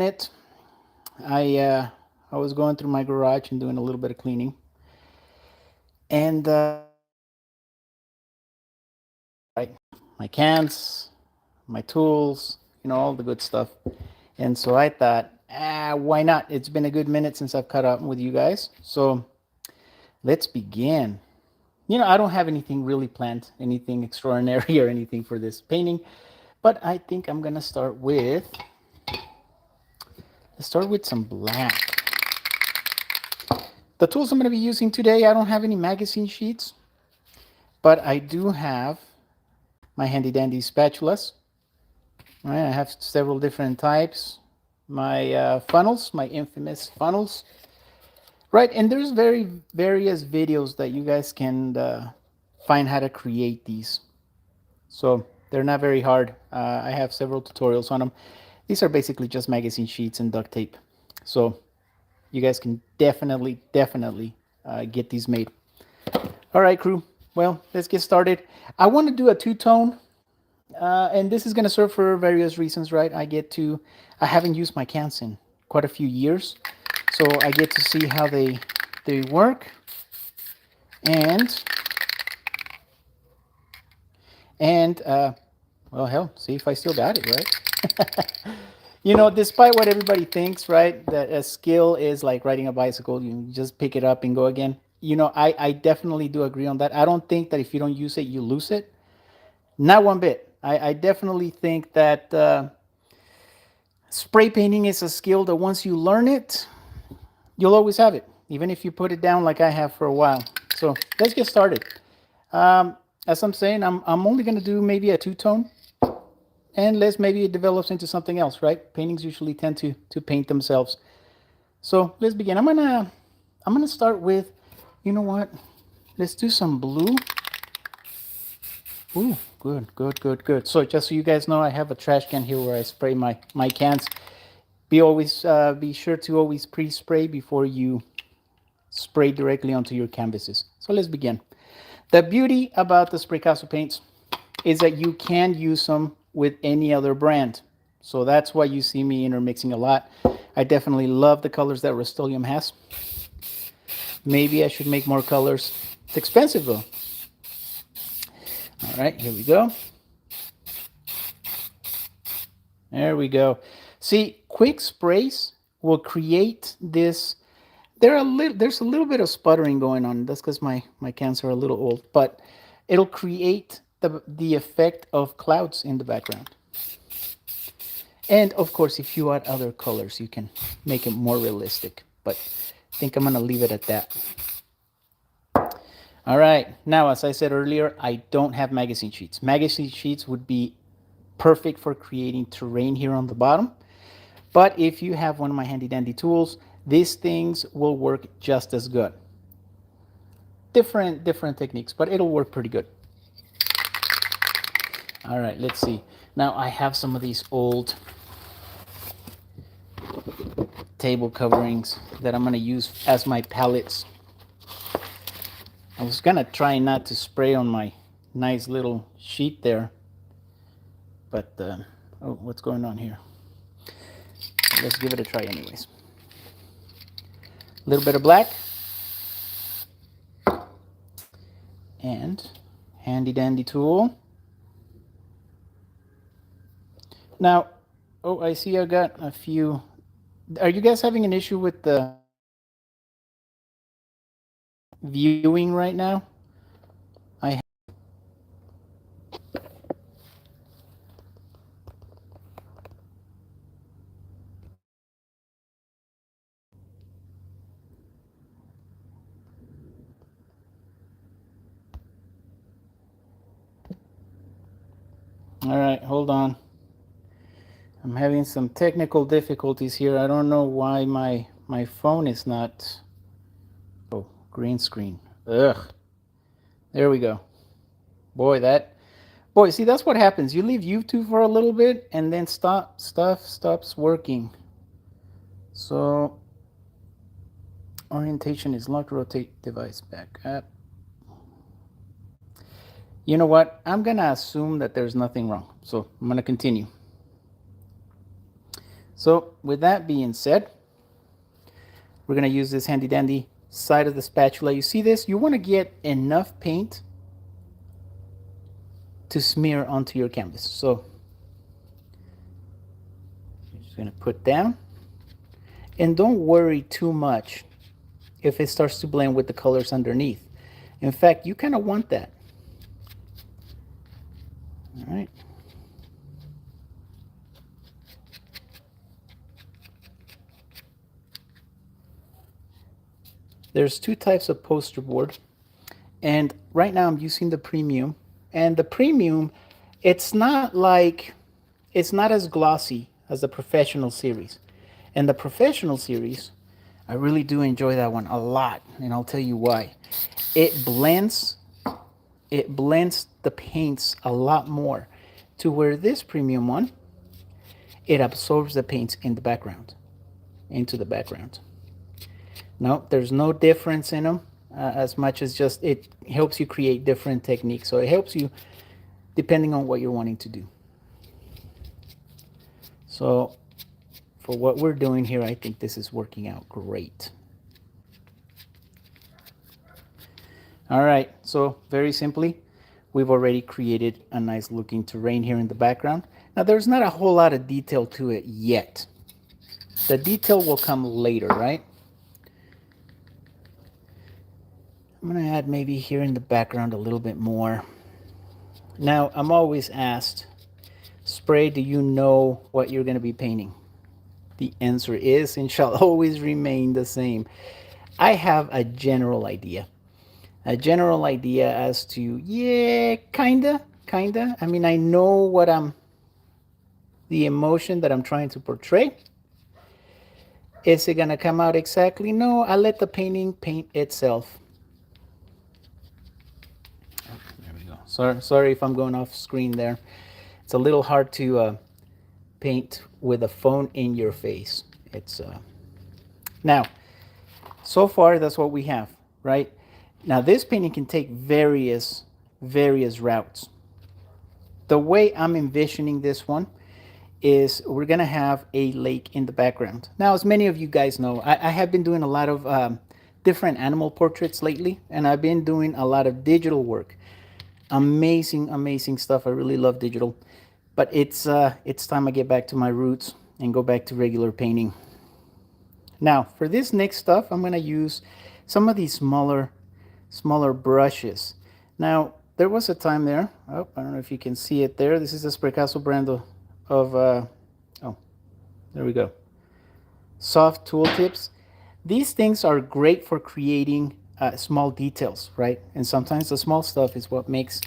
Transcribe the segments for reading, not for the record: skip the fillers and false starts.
it. I was going through my garage and doing a little bit of cleaning, and right, my cans, my tools, all the good stuff. And so I thought, why not? It's been a good minute since I've caught up with you guys, so let's begin. I don't have anything really planned, anything extraordinary or anything for this painting, but I think I'm gonna start with some black. The tools I'm going to be using today, I don't have any magazine sheets, but I do have my handy dandy spatulas. All right, I have several different types. My funnels, my infamous funnels. Right, and there's various videos that you guys can find how to create these. So they're not very hard. I have several tutorials on them. These are basically just magazine sheets and duct tape. So you guys can definitely get these made. All right, crew. Well, let's get started. I want to do a two-tone, and this is going to serve for various reasons, right? I haven't used my cans in quite a few years, so I get to see how they work, and well, hell, see if I still got it, right? Despite what everybody thinks, right, that a skill is like riding a bicycle, you just pick it up and go again. I definitely do agree on that. I don't think that if you don't use it, you lose it. Not one bit. I definitely think that spray painting is a skill that once you learn it, you'll always have it, even if you put it down like I have for a while. So let's get started. As I'm saying, I'm only going to do maybe a two-tone, and maybe it develops into something else, right? Paintings usually tend to paint themselves. So let's begin. I'm gonna start with, you know what? Let's do some blue. Ooh, good. So just so you guys know, I have a trash can here where I spray my cans. Be sure to always pre-spray before you spray directly onto your canvases. So let's begin. The beauty about the Spraycasso paints is that you can use them with any other brand. So that's why you see me intermixing a lot. I definitely love the colors that Rust-Oleum has. Maybe I should make more colors. It's expensive though. All right, here we go. There we go. See, quick sprays will create this. There's a little bit of sputtering going on. That's because my cans are a little old, but it'll create the effect of clouds in the background. And of course, if you add other colors, you can make it more realistic. But I think I'm gonna leave it at that. All right, now as I said earlier, I don't have magazine sheets. Magazine sheets would be perfect for creating terrain here on the bottom. But if you have one of my handy dandy tools, these things will work just as good. Different techniques, but it'll work pretty good. All right, let's see. Now I have some of these old table coverings that I'm gonna use as my palettes. I was gonna try not to spray on my nice little sheet there, but oh, what's going on here? Let's give it a try anyways. A little bit of black and handy dandy tool. Now, oh, I see I got a few. Are you guys having an issue with the viewing right now? All right, hold on. I'm having some technical difficulties here. I don't know why my phone is not. Oh, green screen. Ugh. There we go. Boy, see, that's what happens. You leave YouTube for a little bit and then stuff stops working. So orientation is locked. Rotate device back up. You know what? I'm gonna assume that there's nothing wrong. So I'm gonna continue. So with that being said, we're going to use this handy dandy side of the spatula. You see this? You want to get enough paint to smear onto your canvas. So you're just going to put down, and don't worry too much if it starts to blend with the colors underneath. In fact, you kind of want that. All right. There's two types of poster board, and right now I'm using the premium. And the premium, it's not as glossy as the professional series. And the professional series, I really do enjoy that one a lot, and I'll tell you why. It blends the paints a lot more, to where this premium one, it absorbs the paints in the background, into the background. No, there's no difference in them, as much as just it helps you create different techniques. So it helps you depending on what you're wanting to do. So for what we're doing here, I think this is working out great. All right, so very simply, we've already created a nice looking terrain here in the background. Now there's not a whole lot of detail to it yet. The detail will come later, right? I'm going to add maybe here in the background a little bit more. Now, I'm always asked, Spray, do you know what you're going to be painting? The answer is, and shall always remain the same. I have a general idea. A general idea as to, yeah, kinda. I mean, I know what the emotion that I'm trying to portray. Is it going to come out exactly? No, I let the painting paint itself. Sorry if I'm going off screen there. It's a little hard to paint with a phone in your face. It's now, so far that's what we have, right? Now this painting can take various routes. The way I'm envisioning this one is we're gonna have a lake in the background. Now, as many of you guys know, I have been doing a lot of different animal portraits lately, and I've been doing a lot of digital work. Amazing stuff. I really love digital, but it's time I get back to my roots and go back to regular painting. Now for this next stuff, I'm going to use some of these smaller brushes. Now there was a time there, I don't know if you can see it there. This is the Spraycasso brand of oh, there we go, soft tooltips. These things are great for creating small details, right? And sometimes the small stuff is what makes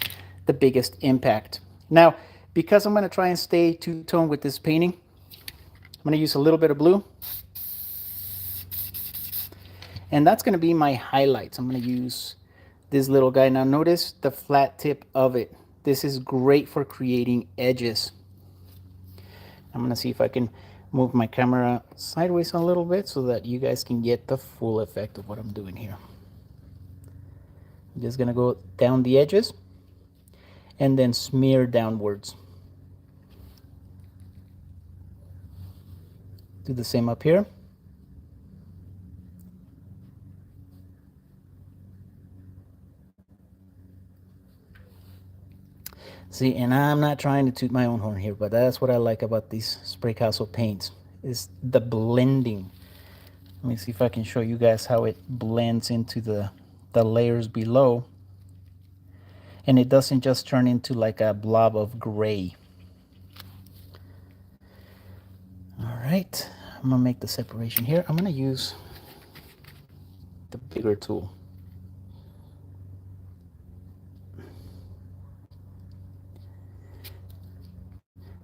the biggest impact. Now, because I'm going to try and stay two-tone with this painting, I'm going to use a little bit of blue. And that's going to be my highlights. I'm going to use this little guy. Now notice the flat tip of it. This is great for creating edges. I'm going to see if I can move my camera sideways a little bit so that you guys can get the full effect of what I'm doing here. I'm just going to go down the edges and then smear downwards. Do the same up here. See, and I'm not trying to toot my own horn here, but that's what I like about these Spraycasso paints, is the blending. Let me see if I can show you guys how it blends into the layers below. And it doesn't just turn into like a blob of gray. All right, I'm gonna make the separation here. I'm gonna use the bigger tool.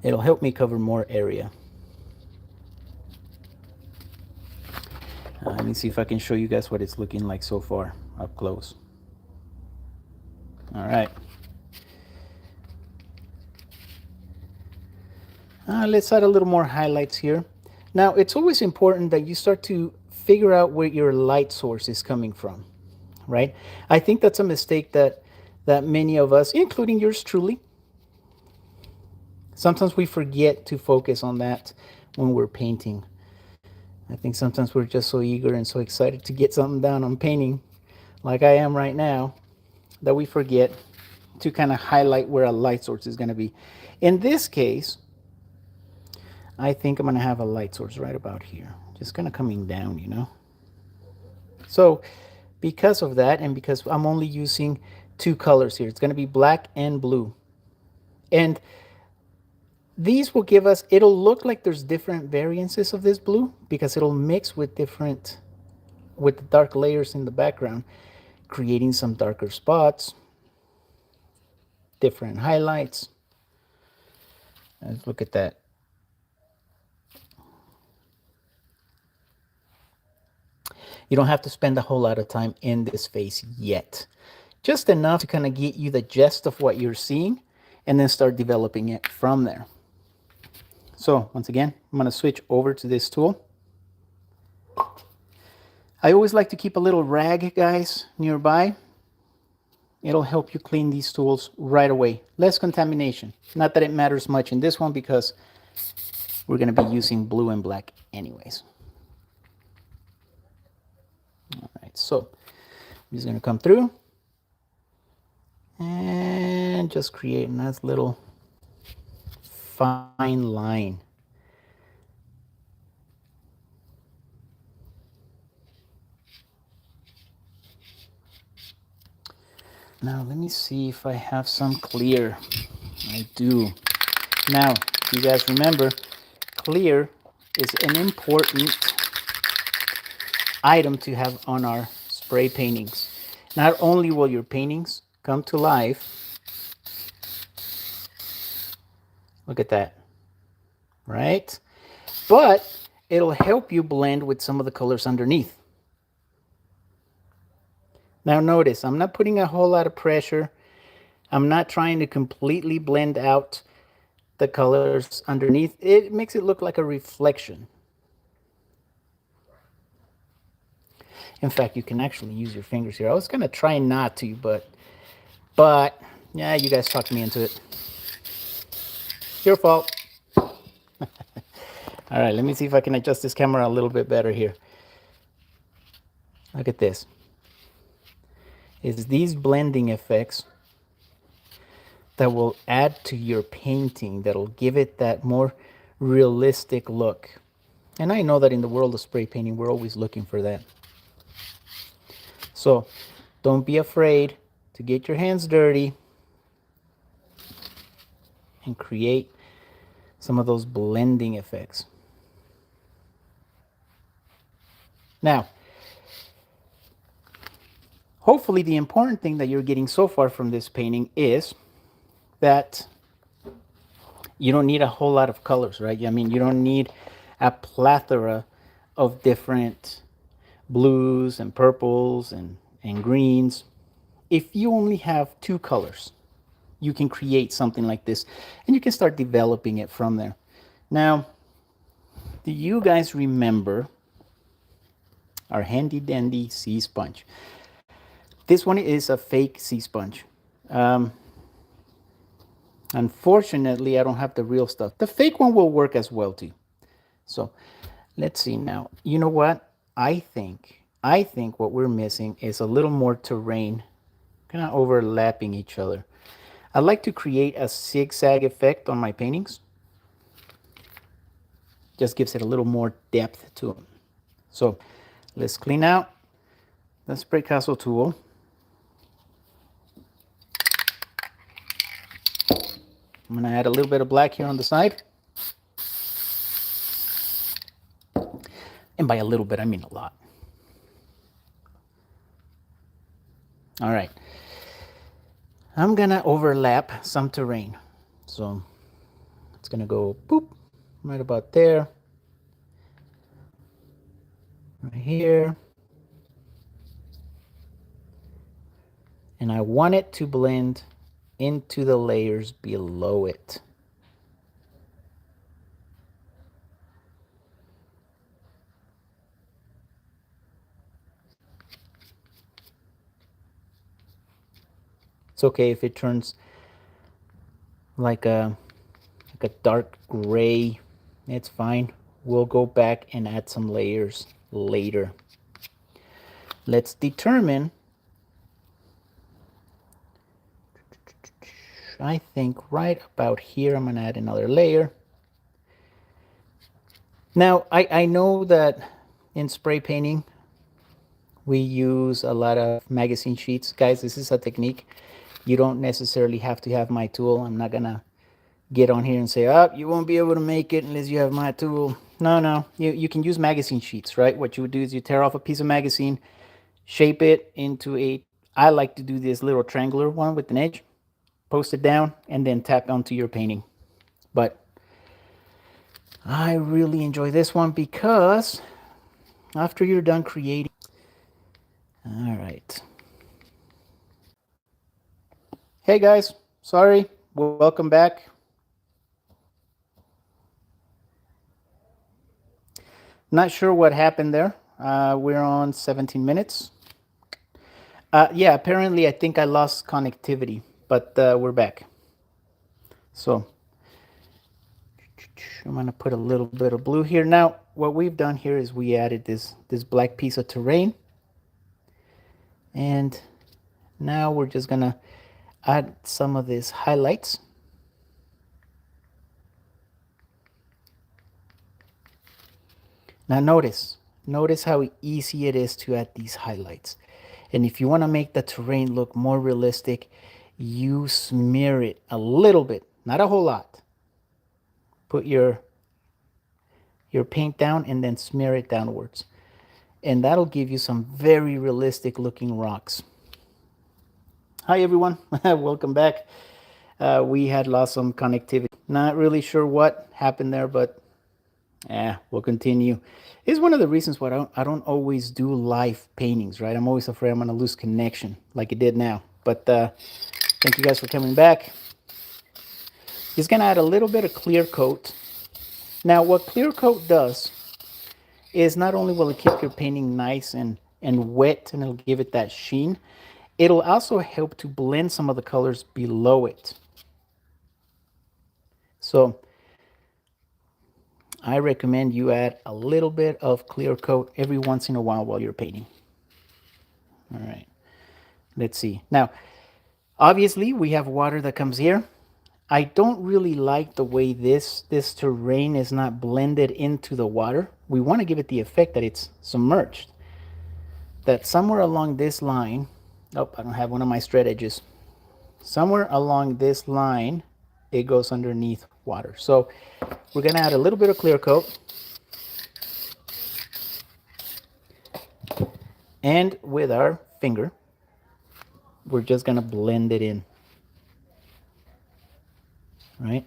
It'll help me cover more area. Let me see if I can show you guys what it's looking like so far up close. All right. Let's add a little more highlights here. Now, it's always important that you start to figure out where your light source is coming from, right? I think that's a mistake that many of us, including yours truly, sometimes we forget to focus on that when we're painting. I think sometimes we're just so eager and so excited to get something done on painting, like I am right now, that we forget to kind of highlight where a light source is going to be. In this case, I think I'm going to have a light source right about here, just kind of coming down, you know. So because of that, and because I'm only using two colors here, it's going to be black and blue. And these will give us, it'll look like there's different variances of this blue because it'll mix with the dark layers in the background, creating some darker spots, different highlights. Let's look at that. You don't have to spend a whole lot of time in this face yet. Just enough to kind of get you the gist of what you're seeing and then start developing it from there. So once again, I'm going to switch over to this tool. I always like to keep a little rag, guys, nearby. It'll help you clean these tools right away. Less contamination. Not that it matters much in this one because we're going to be using blue and black anyways. All right, so I'm just going to come through and just create a nice little fine line. Now let me see if I have some clear. I do. Now, you guys remember, clear is an important item to have on our spray paintings. Not only will your paintings come to life, look at that, right? But it'll help you blend with some of the colors underneath. Now notice, I'm not putting a whole lot of pressure. I'm not trying to completely blend out the colors underneath. It makes it look like a reflection. In fact, you can actually use your fingers here. I was going to try not to, but yeah, you guys talked me into it. Your fault. All right, let me see if I can adjust this camera a little bit better here. Look at this. It's these blending effects that will add to your painting, that'll give it that more realistic look. And I know that in the world of spray painting, we're always looking for that. So don't be afraid to get your hands dirty and create some of those blending effects. Now, hopefully the important thing that you're getting so far from this painting is that you don't need a whole lot of colors, right? I mean, you don't need a plethora of different blues and purples and greens. If you only have two colors, you can create something like this and you can start developing it from there. Now, do you guys remember our handy dandy sea sponge? This one is a fake sea sponge. Unfortunately, I don't have the real stuff. The fake one will work as well too. So let's see now. You know what? I think what we're missing is a little more terrain, kind of overlapping each other. I like to create a zigzag effect on my paintings. Just gives it a little more depth to them. So let's clean out the Spraycasso tool. I'm going to add a little bit of black here on the side. And by a little bit, I mean a lot. All right. I'm going to overlap some terrain. So it's going to go boop, right about there. Right here. And I want it to blend into the layers below it. It's okay if it turns like a dark gray. It's fine. we'll go back and add some layers later. Let's determine, I think right about here, I'm gonna add another layer. Now, I know that in spray painting, we use a lot of magazine sheets. Guys, this is a technique. You don't necessarily have to have my tool. I'm not gonna get on here and say, oh, you won't be able to make it unless you have my tool. No, you can use magazine sheets, right? What you would do is you tear off a piece of magazine, shape it into a, I like to do this little triangular one with an edge, post it down, and then tap onto your painting. But I really enjoy this one because after you're done creating, all right. Hey guys, sorry, welcome back. Not sure what happened there. We're on 17 minutes. Yeah, apparently I think I lost connectivity, but we're back. So I'm gonna put a little bit of blue here. Now, what we've done here is we added this black piece of terrain. And now we're just gonna add some of these highlights. Now notice how easy it is to add these highlights. And if you want to make the terrain look more realistic, you smear it a little bit, not a whole lot. Put your paint down and then smear it downwards. And that'll give you some very realistic looking rocks. Hi everyone, welcome back. We had lost some connectivity. Not really sure what happened there, but we'll continue. It's one of the reasons why I don't always do live paintings, right? I'm always afraid I'm going to lose connection like it did now. But thank you guys for coming back. Just going to add a little bit of clear coat. Now, what clear coat does is not only will it keep your painting nice and wet, and it'll give it that sheen, it'll also help to blend some of the colors below it. So I recommend you add a little bit of clear coat every once in a while you're painting. All right, let's see. Now, obviously, we have water that comes here. I don't really like the way this terrain is not blended into the water. We want to give it the effect that it's submerged. That somewhere along this line, oh, I don't have one of my straight edges. Somewhere along this line, it goes underneath water. So we're going to add a little bit of clear coat. And with our finger, we're just going to blend it in. Right?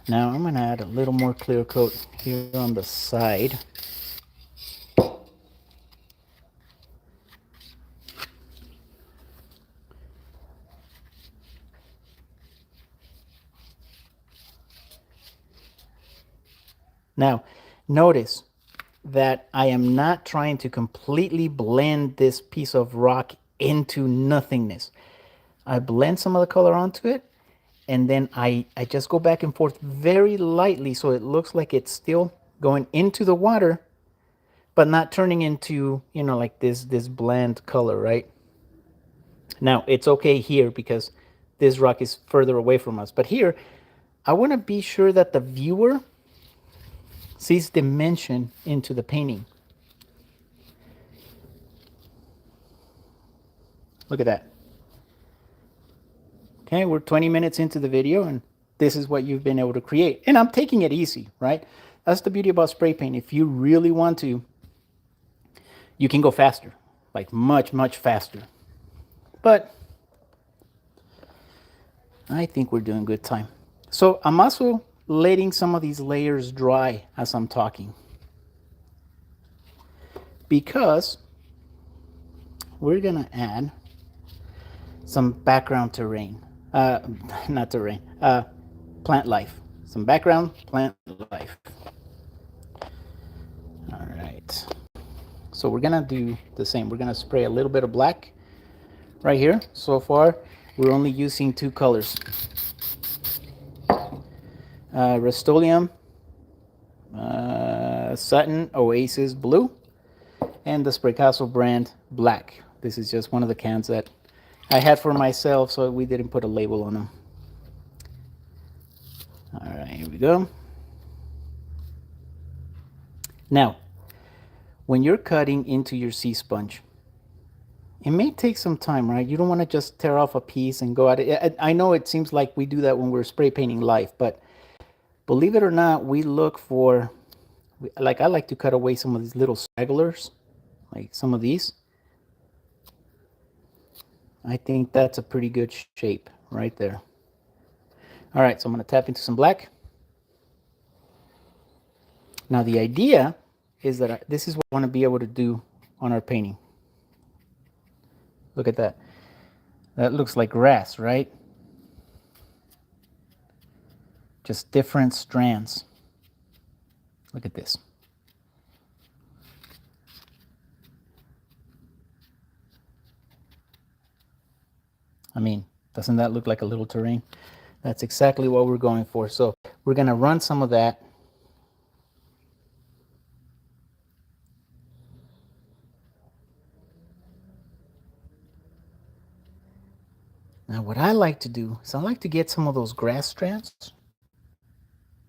Now I'm going to add a little more clear coat here on the side. Now, notice that I am not trying to completely blend this piece of rock into nothingness. I blend some of the color onto it, and then I just go back and forth very lightly so it looks like it's still going into the water, but not turning into, you know, like this bland color, right? Now, it's okay here because this rock is further away from us. But here, I want to be sure that the viewer sees dimension into the painting. Look at that. Okay, we're 20 minutes into the video, and this is what you've been able to create. And I'm taking it easy, right? That's the beauty about spray paint. If you really want to, you can go faster, like much, much faster. But I think we're doing good time. So I'm also letting some of these layers dry as I'm talking, because we're gonna add some background terrain, not terrain, plant life, some background plant life. All right, so we're gonna do the same. We're gonna spray a little bit of black right here. So far we're only using two colors. Rust-Oleum Sutton Oasis Blue, and the Spraycasso brand Black. This is just one of the cans that I had for myself, so we didn't put a label on them. All right, here we go. Now, when you're cutting into your sea sponge, it may take some time, right? You don't want to just tear off a piece and go at it. I know it seems like we do that when we're spray painting life, but believe it or not, we look for, like I like to cut away some of these little stragglers, like some of these. I think that's a pretty good shape right there. All right, so I'm going to tap into some black. Now the idea is that this is what I want to be able to do on our painting. Look at that. That looks like grass, right? Just different strands. Look at this. I mean, doesn't that look like a little terrain? That's exactly what we're going for. So we're going to run some of that. Now what I like to do is I like to get some of those grass strands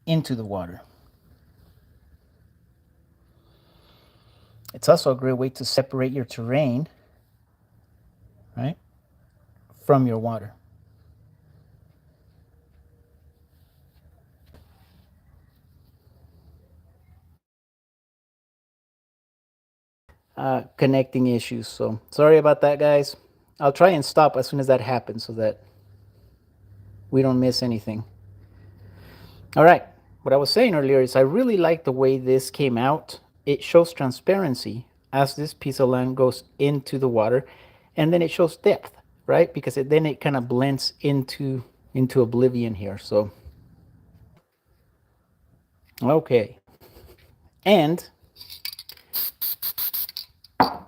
into the water. It's also a great way to separate your terrain, right, from your water. Connecting issues. So sorry about that, guys. I'll try and stop as soon as that happens so that we don't miss anything. All right. What I was saying earlier is I really like the way this came out. It shows transparency as this piece of land goes into the water, and then it shows depth, right? Because then it kind of blends into oblivion here. So, okay. And a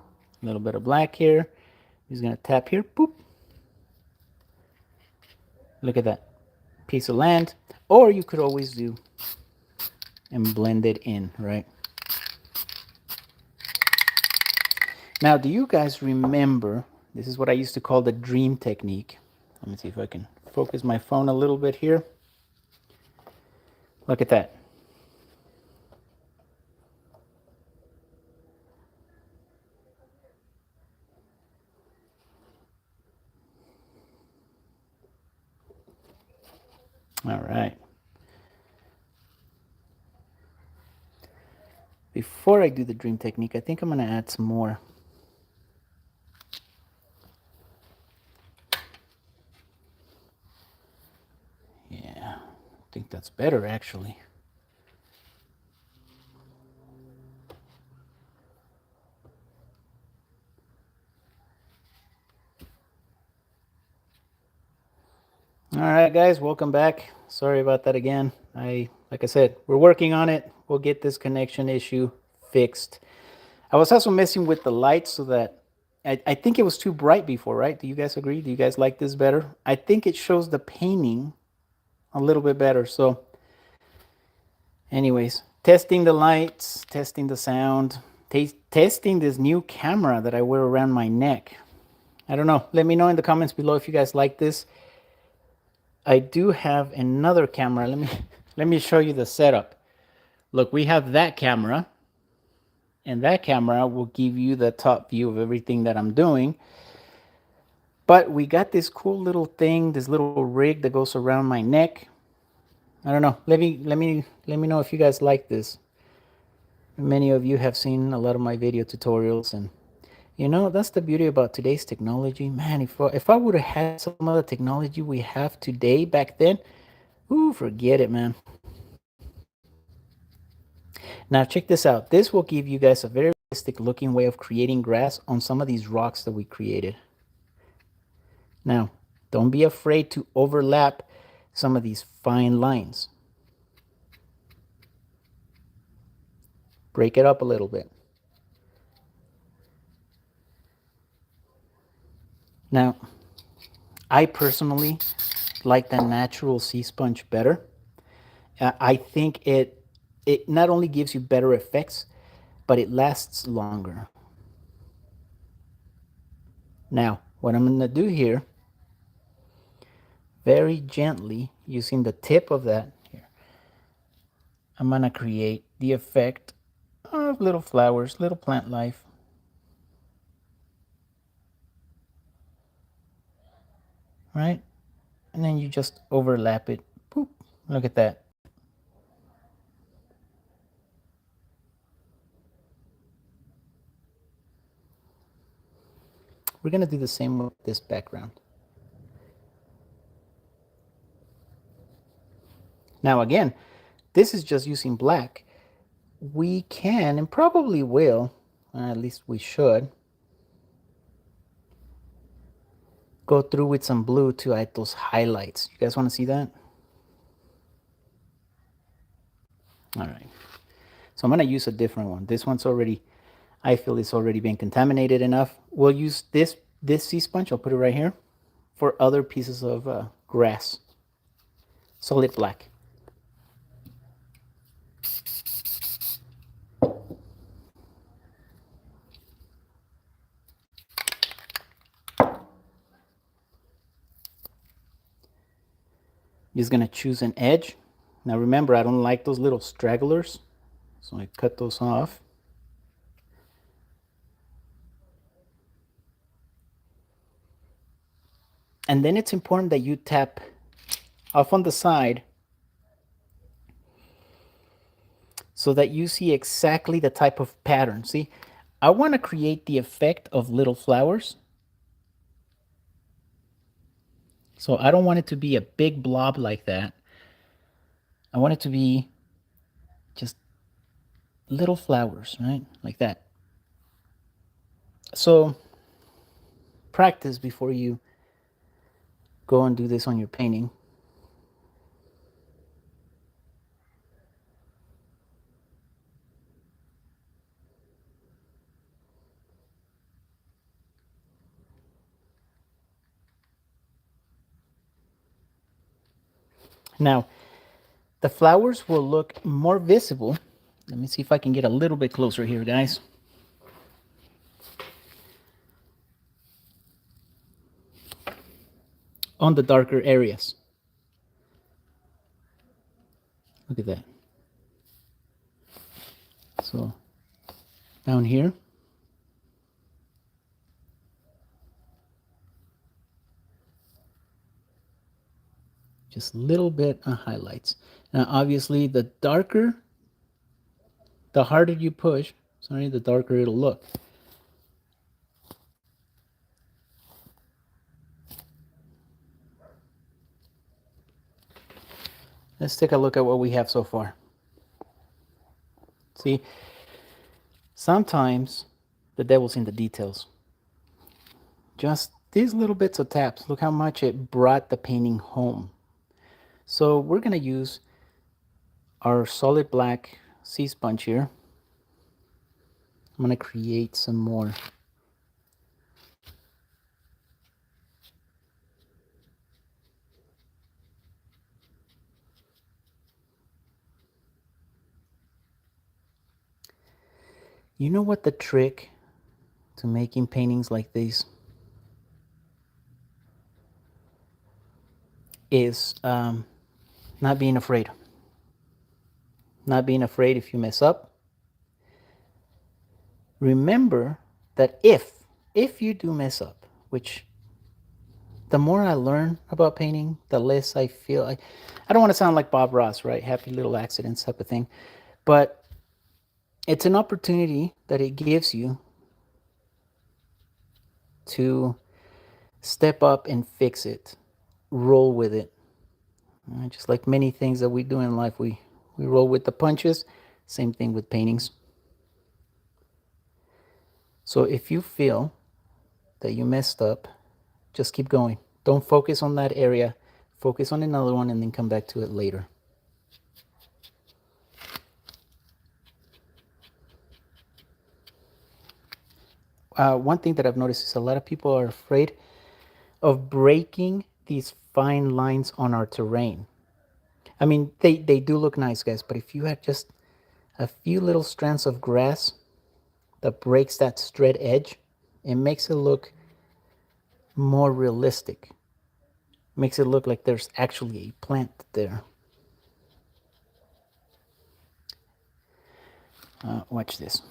little bit of black here. He's going to tap here. Boop. Look at that piece of land. Or you could always do and blend it in, right? Now, do you guys remember, this is what I used to call the dream technique. Let me see if I can focus my phone a little bit here. Look at that. All right. Before I do the dream technique, I think I'm going to add some more. Yeah, I think that's better actually. All right, guys, welcome back. Sorry about that again. Like I said, we're working on it. We'll get this connection issue fixed. I was also messing with the lights so that I think it was too bright before, right? Do you guys agree? Do you guys like this better? I think it shows the painting a little bit better. So anyways, testing the lights, testing the sound, testing this new camera that I wear around my neck. I don't know. Let me know in the comments below if you guys like this. I do have another camera. Let me show you the setup. Look, we have that camera, and that camera will give you the top view of everything that I'm doing. But we got this cool little thing, this little rig that goes around my neck. I don't know. Let me know if you guys like this. Many of you have seen a lot of my video tutorials, and you know, that's the beauty about today's technology. Man, if I would have had some of the technology we have today back then, ooh, forget it, man. Now check this out. This will give you guys a very realistic looking way of creating grass on some of these rocks that we created. Now, don't be afraid to overlap some of these fine lines. Break it up a little bit. Now, I personally like the natural sea sponge better. I think it not only gives you better effects, but it lasts longer. Now, what I'm going to do here, very gently, using the tip of that here, I'm going to create the effect of little flowers, little plant life. Right? And then you just overlap it. Boop. Look at that. We're going to do the same with this background. Now again, this is just using black. We can, and probably will, at least we should, go through with some blue to add those highlights. You guys want to see that? All right. So I'm going to use a different one. This one's already, I feel it's already been contaminated enough. We'll use this sea sponge. I'll put it right here for other pieces of grass. Solid black. Just going to choose an edge. Now remember, I don't like those little stragglers, so I cut those off. And then it's important that you tap off on the side so that you see exactly the type of pattern. See, I want to create the effect of little flowers. So I don't want it to be a big blob like that. I want it to be just little flowers, right? Like that. So practice before you go and do this on your painting. Now, the flowers will look more visible. Let me see if I can get a little bit closer here, guys. On the darker areas. Look at that. So, down here. Just a little bit of highlights. Now, obviously, the darker, the harder you push, the darker it'll look. Let's take a look at what we have so far. See, sometimes the devil's in the details. Just these little bits of taps, look how much it brought the painting home. So we're going to use our solid black sea sponge here. I'm going to create some more. You know what the trick to making paintings like these is? Not being afraid. Not being afraid if you mess up. Remember that if you do mess up, which the more I learn about painting, the less I feel I don't want to sound like Bob Ross, right? Happy little accidents type of thing. But it's an opportunity that it gives you to step up and fix it, roll with it. Just like many things that we do in life, we roll with the punches. Same thing with paintings. So if you feel that you messed up, just keep going. Don't focus on that area. Focus on another one and then come back to it later. One thing that I've noticed is a lot of people are afraid of breaking these fine lines on our terrain. I mean, they do look nice, guys, but if you had just a few little strands of grass that breaks that straight edge, it makes it look more realistic. Makes it look like there's actually a plant there. Watch this.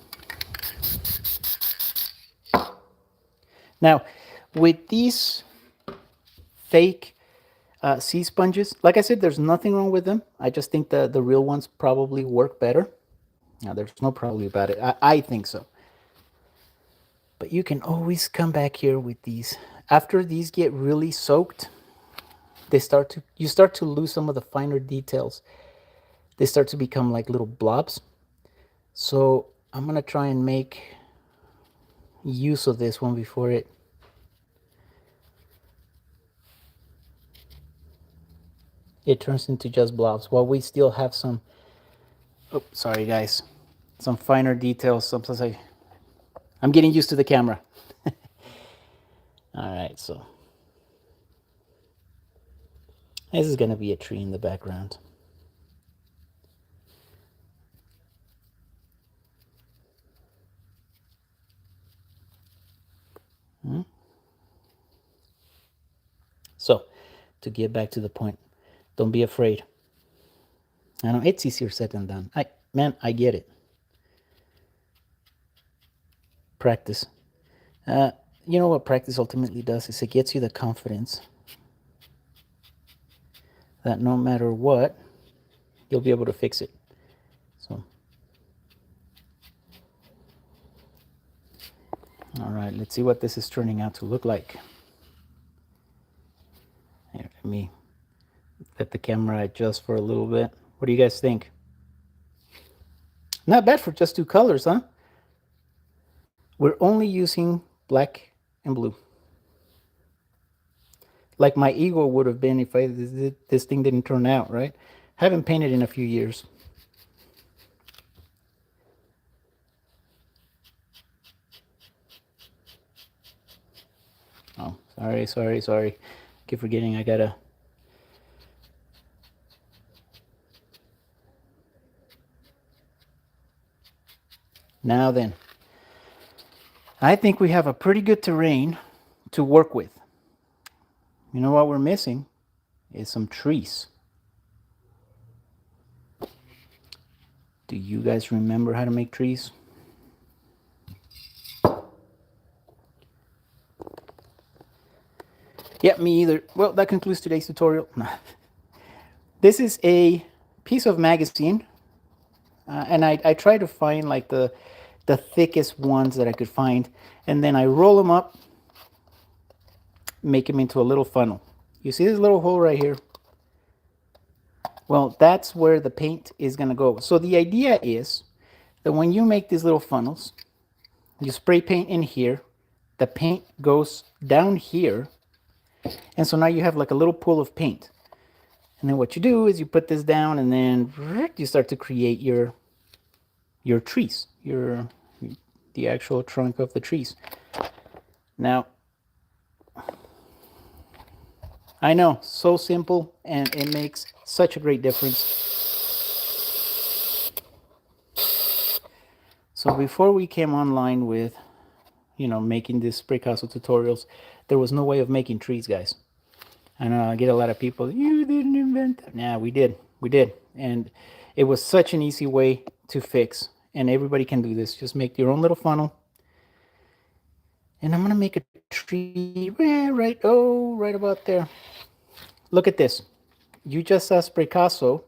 Now, with these fake sea sponges, like I said, there's nothing wrong with them. I just think the real ones probably work better. Now, there's no probably about it. I think so. But you can always come back here with these. After these get really soaked, you start to lose some of the finer details. They start to become like little blobs. So I'm gonna try and make use of this one before it turns into just blobs, while we still have some, oh, sorry guys, some finer details. Sometimes I'm getting used to the camera. All right, so this is gonna be a tree in the background. So, to get back to the point, don't be afraid. I know it's easier said than done. I get it. Practice. You know what practice ultimately does is it gets you the confidence that no matter what, you'll be able to fix it. So, all right, let's see what this is turning out to look like. Here, let me let the camera adjust for a little bit. What do you guys think? Not bad for just two colors, huh? We're only using black and blue. Like my ego would have been if this thing didn't turn out, right? Haven't painted in a few years. Oh, sorry. Keep forgetting I gotta. Now then, I think we have a pretty good terrain to work with. You know what we're missing is some trees. Do you guys remember how to make trees? Yeah, me either. Well, that concludes today's tutorial. This is a piece of magazine, and I try to find like the thickest ones that I could find, and then I roll them up, make them into a little funnel. You see this little hole right here? Well, that's where the paint is going to go. So the idea is that when you make these little funnels, you spray paint in here, the paint goes down here, and so now you have like a little pool of paint. And then what you do is you put this down, and then you start to create your trees, the actual trunk of the trees. Now, I know, so simple, and it makes such a great difference. So before we came online with, making these Spraycasso tutorials, there was no way of making trees, guys. I know I get a lot of people, you didn't invent that. Nah, we did. And it was such an easy way to fix. And everybody can do this. Just make your own little funnel. And I'm going to make a tree right about there. Look at this. You just saw Spraycasso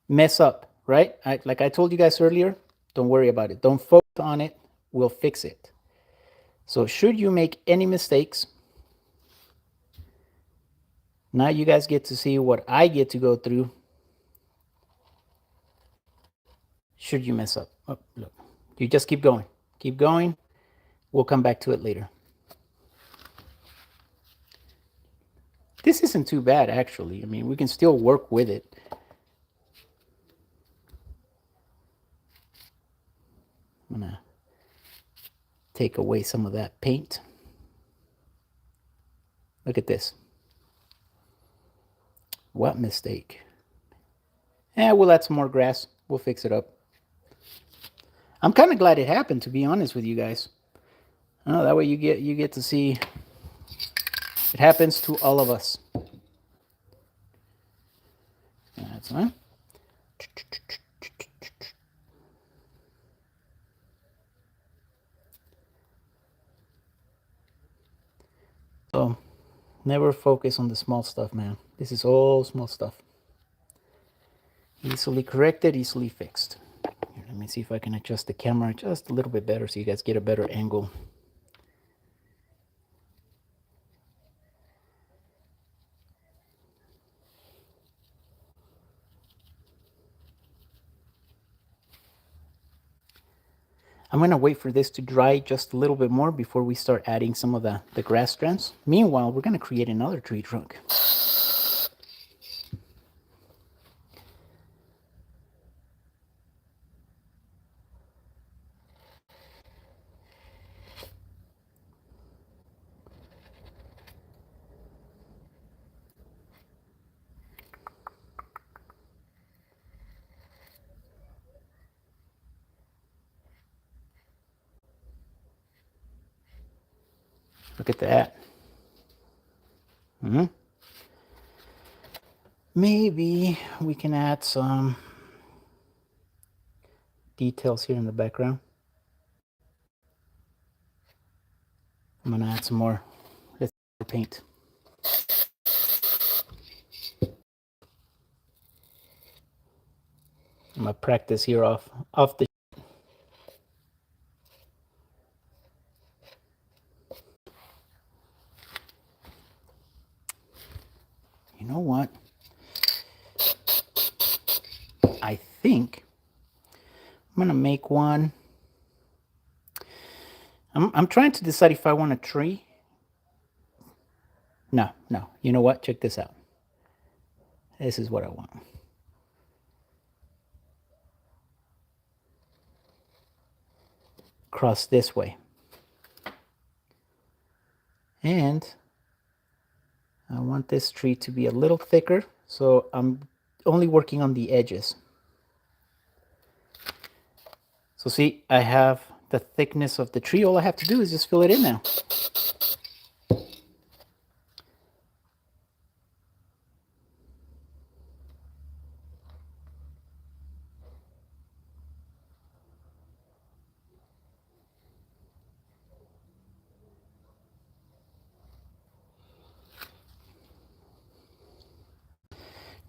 mess up, right? Like I told you guys earlier, don't worry about it. Don't focus on it. We'll fix it. So should you make any mistakes, now you guys get to see what I get to go through should you mess up. Oh, look. You just keep going. Keep going. We'll come back to it later. This isn't too bad, actually. I mean, we can still work with it. I'm going to take away some of that paint. Look at this. What mistake? We'll add some more grass. We'll fix it up. I'm kind of glad it happened, to be honest with you guys. Oh, that way you get to see it happens to all of us. That's fine. So, never focus on the small stuff, man. This is all small stuff. Easily corrected, easily fixed. Here, let me see if I can adjust the camera just a little bit better so you guys get a better angle. I'm going to wait for this to dry just a little bit more before we start adding some of the grass strands. Meanwhile, we're going to create another tree trunk. Look at that. Maybe we can add some details here in the background. I'm going to add some more paint. I'm going to practice here off the. You know what? I think I'm going to make one. I'm trying to decide if I want a tree. No. You know what? Check this out. This is what I want. Cross this way. And I want this tree to be a little thicker, so I'm only working on the edges. So see, I have the thickness of the tree. All I have to do is just fill it in now.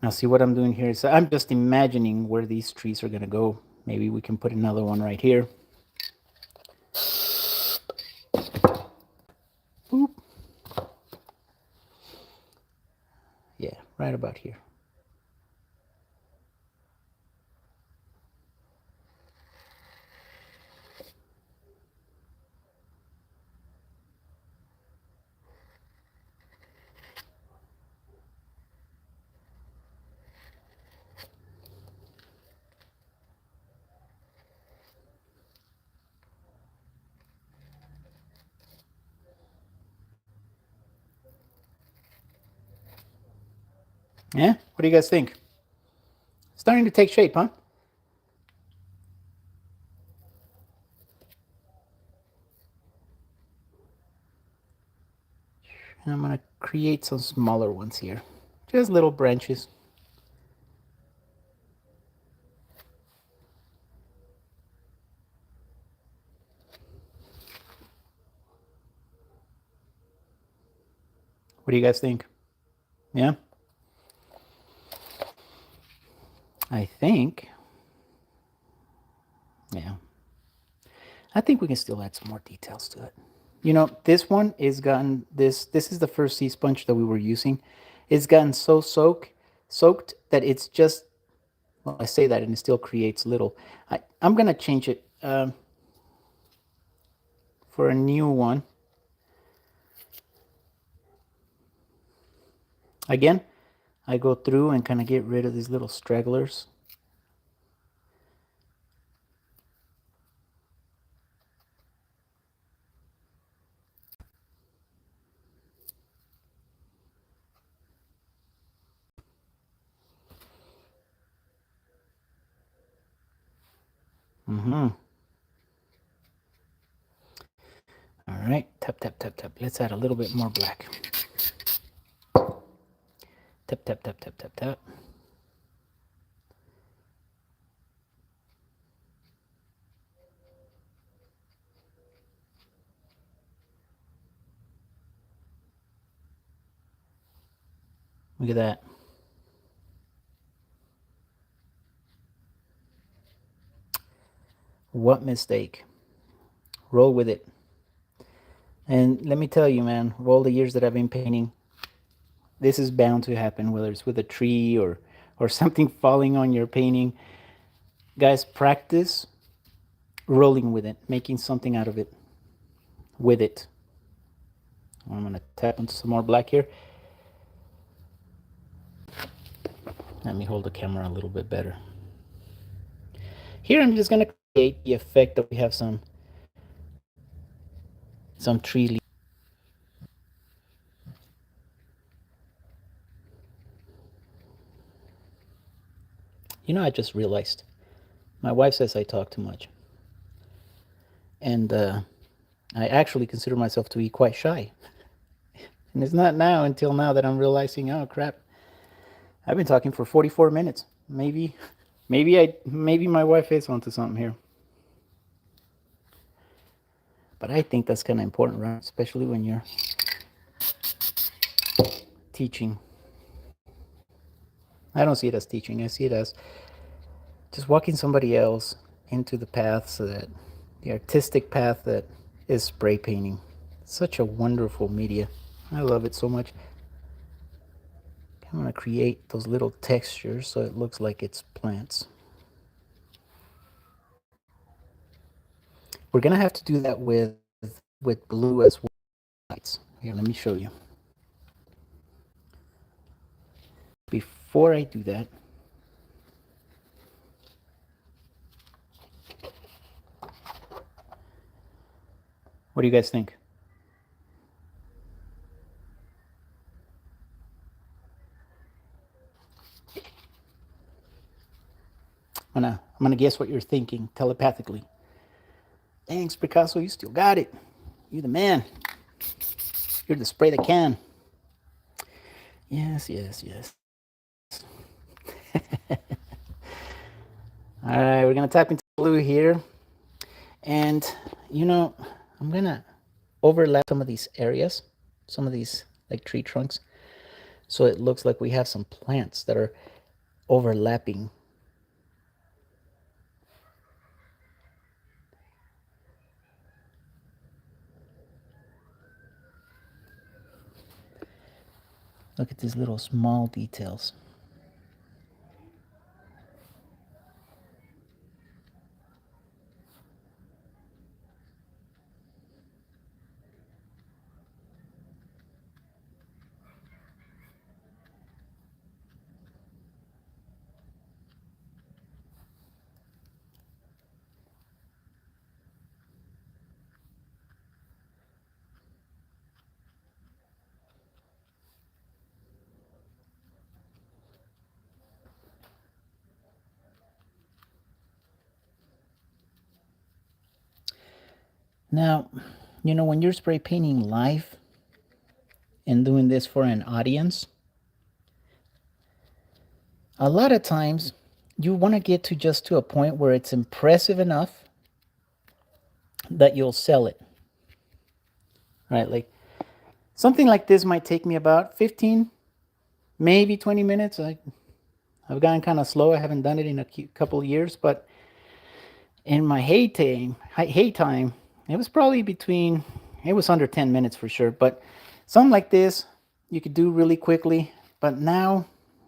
Now see what I'm doing here is I'm just imagining where these trees are going to go. Maybe we can put another one right here. Boop. Yeah, right about here. Yeah? What do you guys think? Starting to take shape, huh? And I'm going to create some smaller ones here. Just little branches. What do you guys think? Yeah? I think, yeah. I think we can still add some more details to it. You know, this one is gotten, this is the first sea sponge that we were using. It's gotten so soaked that it's just, well, I say that and it still creates little. I'm going to change it for a new one. Again, I go through and kind of get rid of these little stragglers. All right, tap, tap, tap, tap. Let's add a little bit more black. Tap, tap, tap, tap, tap, tap. Look at that. What mistake? Roll with it. And let me tell you, man, of all the years that I've been painting, this is bound to happen, whether it's with a tree or something falling on your painting. Guys, practice rolling with it, making something out of it with it. I'm going to tap into some more black here. Let me hold the camera a little bit better. Here I'm just going to create the effect that we have some tree leaves. You know, I just realized my wife says I talk too much. And I actually consider myself to be quite shy. And it's not until now that I'm realizing, oh crap, I've been talking for 44 minutes. Maybe my wife is onto something here. But I think that's kind of important, right? Especially when you're teaching. I don't see it as teaching. I see it as just walking somebody else into the path, so that the artistic path that is spray painting. Such a wonderful media. I love it so much. I'm going to create those little textures so it looks like it's plants. We're going to have to do that with blue as well. Here, let me show you. Before I do that, what do you guys think? I'm gonna guess what you're thinking telepathically. Thanks, Spraycasso, you still got it. You're the man. You're the spray that can. Yes, yes, yes. All right, we're gonna tap into blue here. And, you know, I'm gonna overlap some of these areas, some of these like tree trunks, so it looks like we have some plants that are overlapping. Look at these little small details. Now, you know, when you're spray painting live and doing this for an audience, a lot of times you want to get to a point where it's impressive enough that you'll sell it. Right? Like something like this might take me about 15, maybe 20 minutes. I've gotten kind of slow. I haven't done it in a couple of years, but in my heytime, it was probably it was under 10 minutes for sure. But something like this, you could do really quickly. But now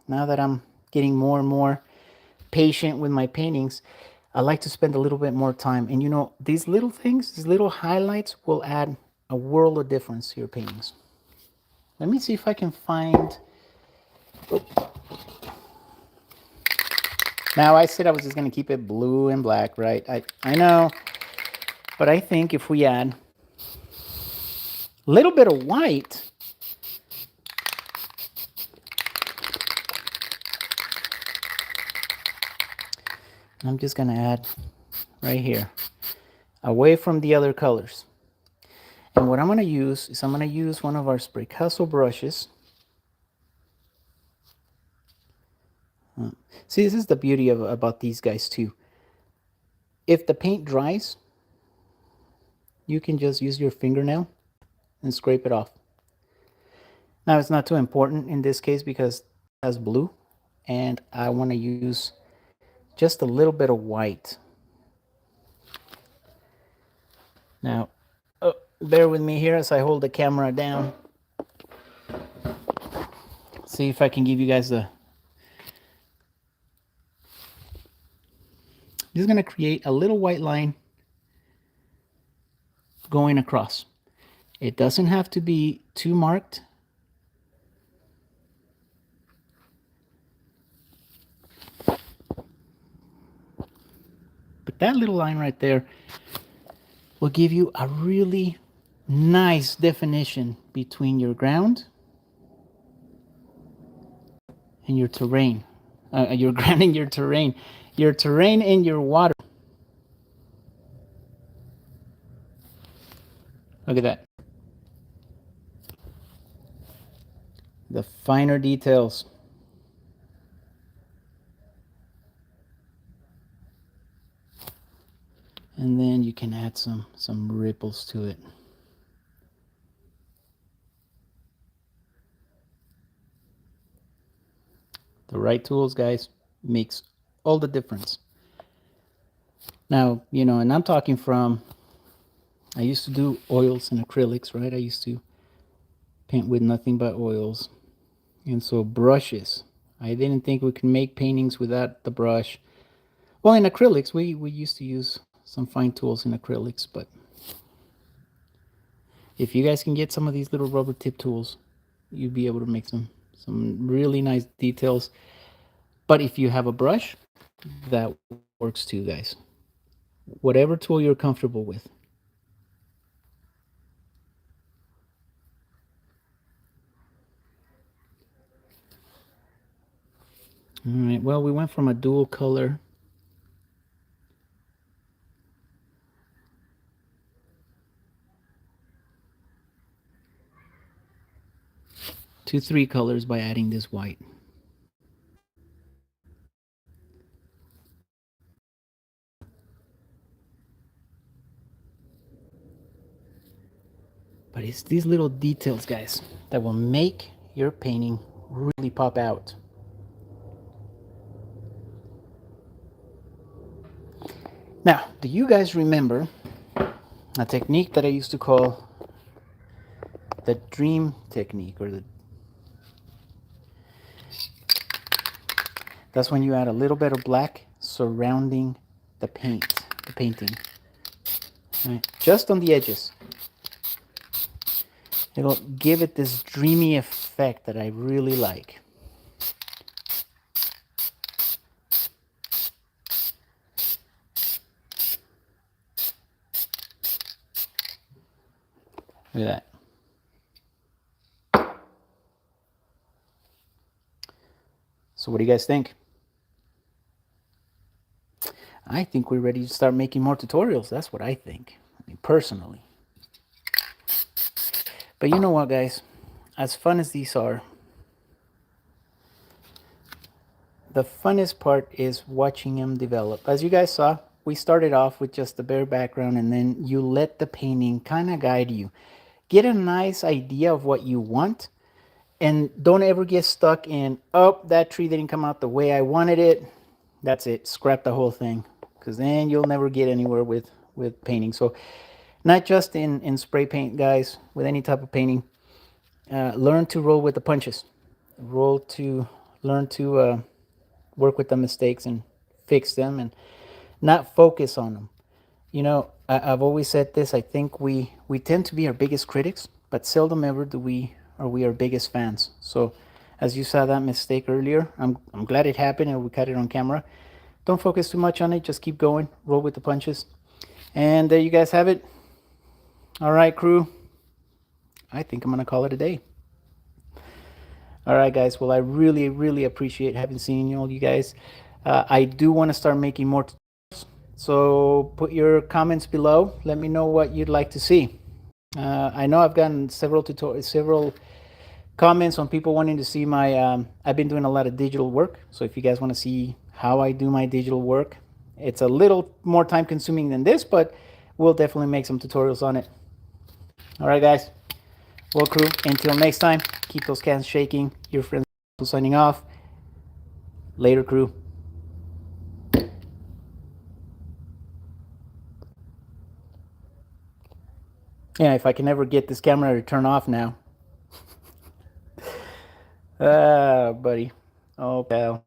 that I'm getting more and more patient with my paintings, I like to spend a little bit more time. And you know, these little things, these little highlights will add a world of difference to your paintings. Let me see if I can find... Now, I said I was just going to keep it blue and black, right? I know, but I think if we add a little bit of white, I'm just going to add right here, away from the other colors. And what I'm going to use is I'm going to use one of our Spraycasso brushes. See, this is the beauty about these guys too. If the paint dries, you can just use your fingernail and scrape it off. Now, it's not too important in this case because it has blue, and I want to use just a little bit of white. Now, bear with me here as I hold the camera down. See if I can give you guys the... Just going to create a little white line going across. It doesn't have to be too marked. But that little line right there will give you a really nice definition between your ground and your terrain. Your ground and your terrain. Your terrain and your water. Look at that. The finer details. And then you can add some ripples to it. The right tools, guys, makes all the difference. Now, you know, and I'm talking from, I used to do oils and acrylics, right? I used to paint with nothing but oils. And so brushes, I didn't think we could make paintings without the brush. Well, in acrylics, we used to use some fine tools in acrylics, but if you guys can get some of these little rubber tip tools, you'll be able to make some really nice details. But if you have a brush, that works too, guys. Whatever tool you're comfortable with. All right, well, we went from a dual color to 3 colors by adding this white. But it's these little details, guys, that will make your painting really pop out. Now, do you guys remember a technique that I used to call the dream technique, or that's when you add a little bit of black surrounding the painting, right? Just on the edges. It'll give it this dreamy effect that I really like. Look at that. So what do you guys think? I think we're ready to start making more tutorials. That's what I think. I mean, personally. But you know what, guys? As fun as these are, the funnest part is watching them develop. As you guys saw, we started off with just the bare background, and then you let the painting kind of guide you. Get a nice idea of what you want, and don't ever get stuck in, oh, that tree didn't come out the way I wanted it. That's it. Scrap the whole thing, because then you'll never get anywhere with painting. So not just in spray paint, guys, with any type of painting, learn to roll with the punches. Learn to work with the mistakes and fix them, and not focus on them. You know, I've always said this. I think we tend to be our biggest critics, but seldom ever are we our biggest fans. So as you saw that mistake earlier, I'm glad it happened and we caught it on camera. Don't focus too much on it. Just keep going. Roll with the punches. And there you guys have it. All right, crew. I think I'm going to call it a day. All right, guys. Well, I really appreciate having seen all you guys. I do want to start making more tutorials. So put your comments below. Let me know what you'd like to see. I know I've gotten several comments on people wanting to see my. I've been doing a lot of digital work. So if you guys want to see how I do my digital work, it's a little more time consuming than this, but we'll definitely make some tutorials on it. All right, guys. Well, crew, until next time, keep those cans shaking. Your friends signing off. Later, crew. Yeah, if I can ever get this camera to turn off now. Buddy. Oh, pal.